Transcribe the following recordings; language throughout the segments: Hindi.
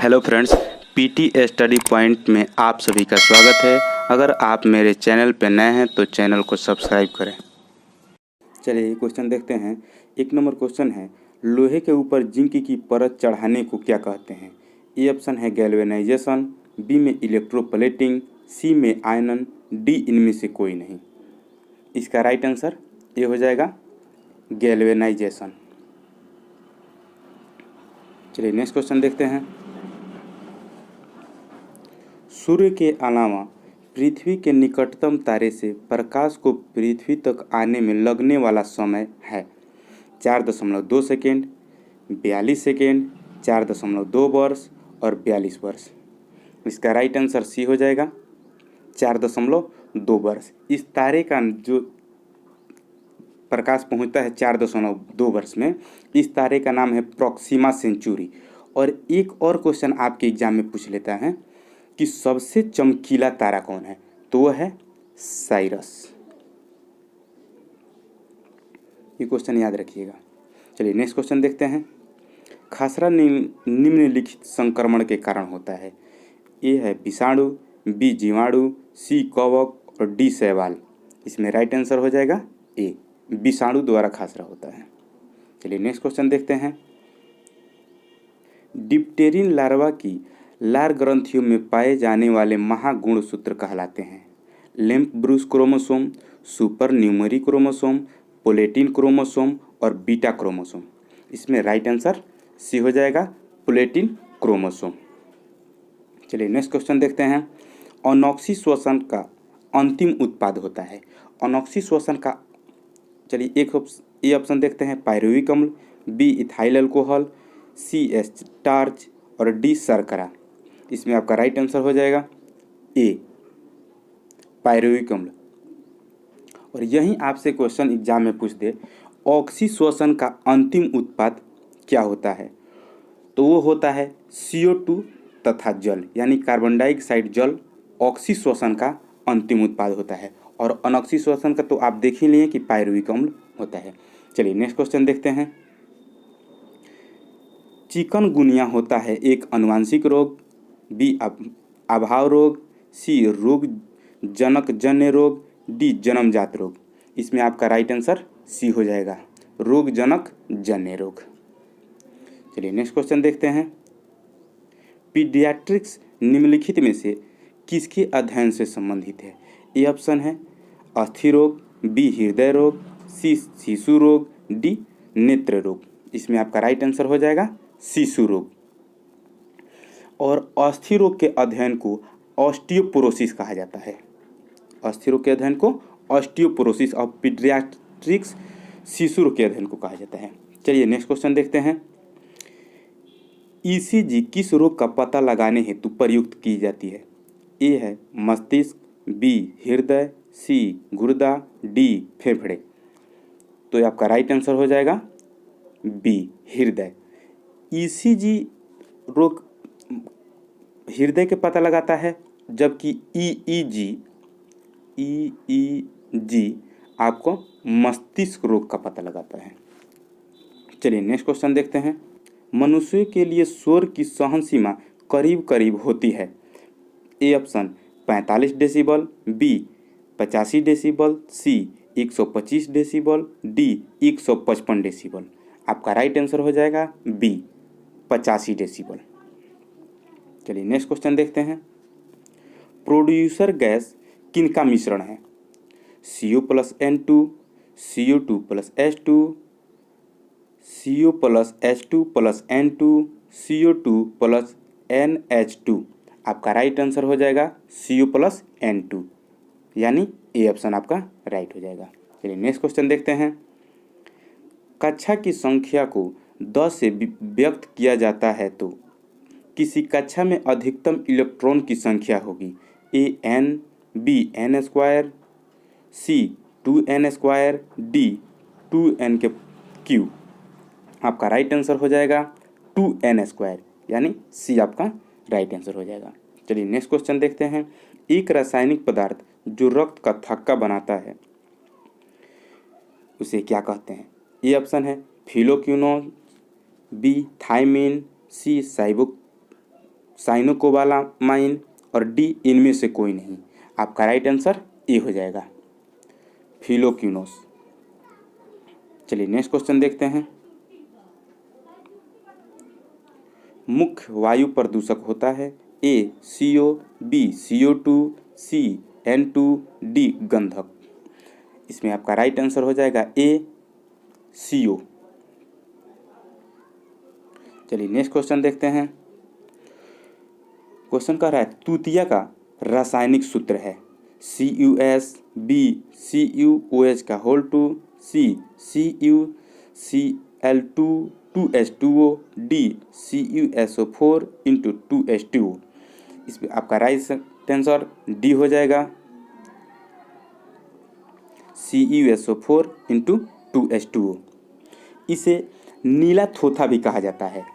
Hello friends, PT study point में आप सभी का स्वागत है। अगर आप मेरे चैनल पर नए हैं तो चैनल को सब्सक्राइब करें। चलिए ये क्वेश्चन देखते हैं। 1 नंबर क्वेश्चन है, लोहे के ऊपर जिंक की परत चढ़ाने को क्या कहते हैं? ए ऑप्शन है गैल्वेनाइजेशन, बी में इलेक्ट्रोप्लेटिंग, सी में आयनन, डी इनमें से कोई नहीं। इसका राइट आंसर ये हो जाएगा गैल्वेनाइजेशन। चलिए नेक्स्ट क्वेश्चन देखते हैं। सूर्य के अलावा पृथ्वी के निकटतम तारे से प्रकाश को पृथ्वी तक आने में लगने वाला समय है 4.2 सेकेंड, 42 सेकेंड, 4.2 वर्ष और 42 वर्ष। इसका राइट आंसर सी हो जाएगा 4.2 वर्ष। इस तारे का जो प्रकाश पहुंचता है 4.2 वर्ष में, इस तारे का नाम है प्रॉक्सिमा सेंचुरी। और एक और क्वेश्चन आपके एग्जाम में पूछ लेता है कि सबसे चमकीला तारा कौन है, तो वह है साइरस। ये क्वेश्चन याद रखिएगा। चलिए नेक्स्ट क्वेश्चन देखते हैं। खसरा निम्नलिखित संक्रमण के कारण होता है। ए है विषाणु, बी जीवाणु, सी कवक और डी शैवाल। इसमें राइट आंसर हो जाएगा ए, विषाणु द्वारा खसरा होता है। चलिए नेक्स्ट क्वेश्चन देखते हैं। डिप्टेरिन लार्वा की लार ग्रंथियों में पाए जाने वाले महागुणसूत्र कहलाते हैं lampbrush chromosome, super numerary chromosome, polytene chromosome और बीटा क्रोमोसोम। इसमें राइट आंसर सी हो जाएगा पोलेटिन क्रोमोसोम। चलिए नेक्स्ट क्वेश्चन देखते हैं। अनॉक्सी श्वसन का अंतिम उत्पाद होता है। अनॉक्सी श्वसन का, चलिए एक ये ऑप्शन देखते हैं, पायरुविक अम्ल, बी इथाइल अल्कोहल, सी स्टार्च और डी शर्करा। इसमें आपका राइट आंसर हो जाएगा ए, पायरुविक अम्ल। और यहीं आपसे क्वेश्चन एग्जाम में पूछ दे ऑक्सी श्वसन का अंतिम उत्पाद क्या होता है, तो वो होता है CO2 तथा जल, यानी कार्बन डाइऑक्साइड जल ऑक्सी श्वसन का अंतिम उत्पाद होता है। और अनॉक्सी श्वसन का तो आप देख ही लिए कि पायरुविक अम्ल होता है। चलिए नेक्स्ट क्वेश्चन देखते हैं। चिकनगुनिया होता है एक आनुवांशिक रोग, बी अभाव रोग, सी रोग जनक जन्य रोग, डी जन्मजात रोग। इसमें आपका राइट आंसर सी हो जाएगा, रोग जनक जन्य रोग। चलिए नेक्स्ट क्वेश्चन देखते हैं। पीडियाट्रिक्स निम्नलिखित में से किसके अध्ययन से संबंधित है? ए ऑप्शन है अस्थि रोग, बी हृदय रोग, सी शिशु रोग, डी नेत्र रोग। इसमें आपका राइट आंसर हो जाएगा शिशु रोग। और अस्थि रोग के अध्ययन को ऑस्टियोपोरोसिस कहा जाता है। अस्थि रोग के अध्ययन को ऑस्टियोपोरोसिस और पीडियाट्रिक्स शिशु रोग के अध्ययन को कहा जाता है। चलिए नेक्स्ट क्वेश्चन देखते हैं। ECG किस रोग का पता लगाने हेतु प्रयुक्त की जाती है? ए है मस्तिष्क, बी हृदय, सी गुर्दा, डी फेफड़े। तो ये आपका राइट आंसर हो जाएगा बी हृदय। ECG रोग हृदय के पता लगाता है, जबकि EEG आपको मस्तिष्क रोग का पता लगाता है। चलिए नेक्स्ट क्वेश्चन देखते हैं। मनुष्य के लिए शोर की सहन सीमा करीब करीब होती है। A option 45 decibel, B 85 decibel, C 125 decibel, D 155 decibel. आपका राइट आंसर हो जाएगा बी 85 डेसिबल। चलिए नेक्स्ट क्वेश्चन देखते हैं। प्रोड्यूसर गैस किनका मिश्रण है? CO plus N2, CO2 plus H2, CO plus H2 plus N2, CO2 plus NH2। आपका राइट आंसर हो जाएगा CO प्लस N2, यानी ए ऑप्शन आपका राइट हो जाएगा। चलिए नेक्स्ट क्वेश्चन देखते हैं। कक्षा की संख्या को 10 से व्यक्त किया जाता है तो किसी कक्षा में अधिकतम इलेक्ट्रॉन की संख्या होगी? ए n, बी n स्क्वायर, सी 2n स्क्वायर, डी 2n के क्यूब। आपका राइट आंसर हो जाएगा 2n स्क्वायर, यानी सी आपका राइट आंसर हो जाएगा। चलिए नेक्स्ट क्वेश्चन देखते हैं। एक रासायनिक पदार्थ जो रक्त का थक्का बनाता है उसे क्या कहते हैं? ये ऑप्शन है फिलोक्विनोन, बी थायमिन, सी साइनोकोबालामाइन और डी इनमें से कोई नहीं। आपका राइट आंसर ए हो जाएगा, फिलोक्यूनोस। चलिए नेक्स्ट क्वेश्चन देखते हैं। मुख्य वायु प्रदूषक होता है ए CO, बी CO2, सी N2, डी गंधक। इसमें आपका राइट आंसर हो जाएगा ए CO। चलिए नेक्स्ट क्वेश्चन देखते हैं। क्वेश्चन कह रहा है तूतिया का रासायनिक सूत्र है CuS, बी CuOH का होल 2, सी CuCl2 2H2O, D CuSO4 into 2H2O। इसमें आपका राइट आंसर डी हो जाएगा, CuSO4 इंटू 2H2O। इसे नीला थोथा भी कहा जाता है,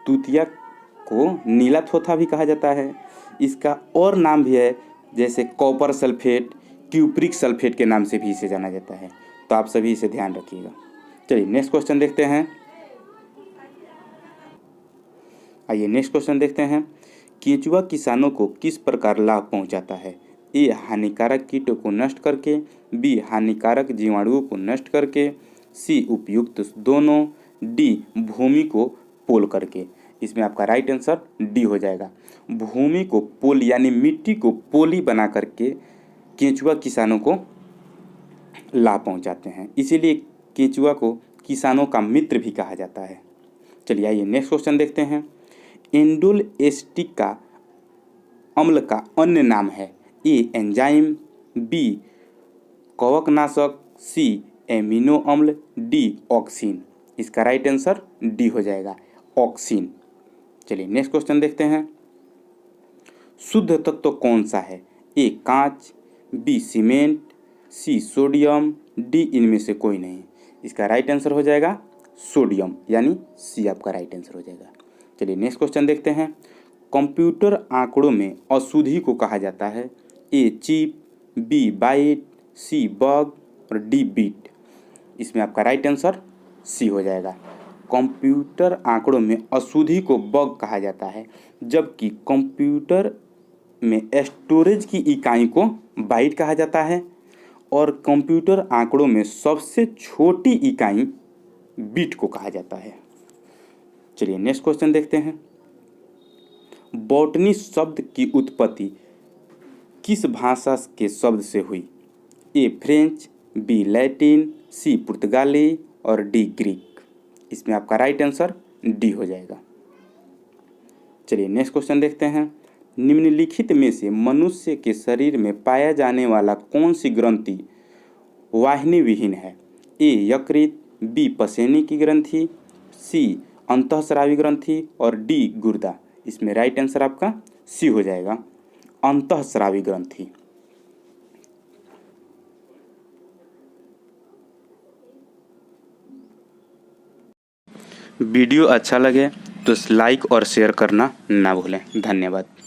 तूतिया को नीला थोथा भी कहा जाता है। इसका और नाम भी है, जैसे कॉपर सल्फेट, क्यूप्रिक सल्फेट के नाम से भी इसे जाना जाता है। तो आप सभी इसे ध्यान रखिएगा। चलिए नेक्स्ट क्वेश्चन देखते हैं। आइए नेक्स्ट क्वेश्चन देखते हैं। केंचुआ किसानों को किस प्रकार लाभ पहुंचाता है? ए हानिकारक कीटों को नष्ट करके, बी हानिकारक जीवाणुओं को नष्ट करके, सी उपयुक्त दोनों, डी भूमि को पोल करके। इसमें आपका राइट आंसर डी हो जाएगा, भूमि को पोल यानी मिट्टी को पोली बना करके केंचुआ किसानों को लाभ पहुंचाते हैं। इसीलिए केंचुआ को किसानों का मित्र भी कहा जाता है। चलिए आइए नेक्स्ट क्वेश्चन देखते हैं। एंडोल एस्टिक अम्ल का अन्य नाम है ए एंजाइम, बी कवकनाशक, सी एमिनो अम्ल, डी ऑक्सीन। इसका राइट आंसर डी हो जाएगा, ऑक्सीन। चलिए नेक्स्ट क्वेश्चन देखते हैं। शुद्ध तत्व कौन सा है? ए कांच, B cement, C sodium, D इनमें से कोई नहीं। इसका राइट आंसर हो जाएगा सोडियम, यानी सी आपका राइट आंसर हो जाएगा। चलिए नेक्स्ट क्वेश्चन देखते हैं। कंप्यूटर आंकड़ों में अशुद्धि को कहा जाता है A chip, B byte, C bug और डी बीट। इसमें आपका राइट आंसर सी हो जाएगा। कंप्यूटर आंकड़ों में अशुद्धि को बग कहा जाता है, जबकि कंप्यूटर में स्टोरेज की इकाई को बाइट कहा जाता है और कंप्यूटर आंकड़ों में सबसे छोटी इकाई बिट को कहा जाता है। चलिए नेक्स्ट क्वेश्चन देखते हैं। बॉटनी शब्द की उत्पत्ति किस भाषा के शब्द से हुई? ए फ्रेंच, बी लैटिन, सी पुर्तगाली और डी ग्रीक। इसमें आपका राइट आंसर डी हो जाएगा। चलिए नेक्स्ट क्वेश्चन देखते हैं। निम्नलिखित में से मनुष्य के शरीर में पाया जाने वाला कौन सी ग्रंथि वाहिनी विहीन है? ए यकृत, बी पसेनी की ग्रंथि, सी अंतःस्रावी ग्रंथि और डी गुर्दा। इसमें राइट आंसर आपका सी हो जाएगा, अंतःस्रावी ग्रंथि। वीडियो अच्छा लगे तो लाइक और शेयर करना ना भूलें। धन्यवाद।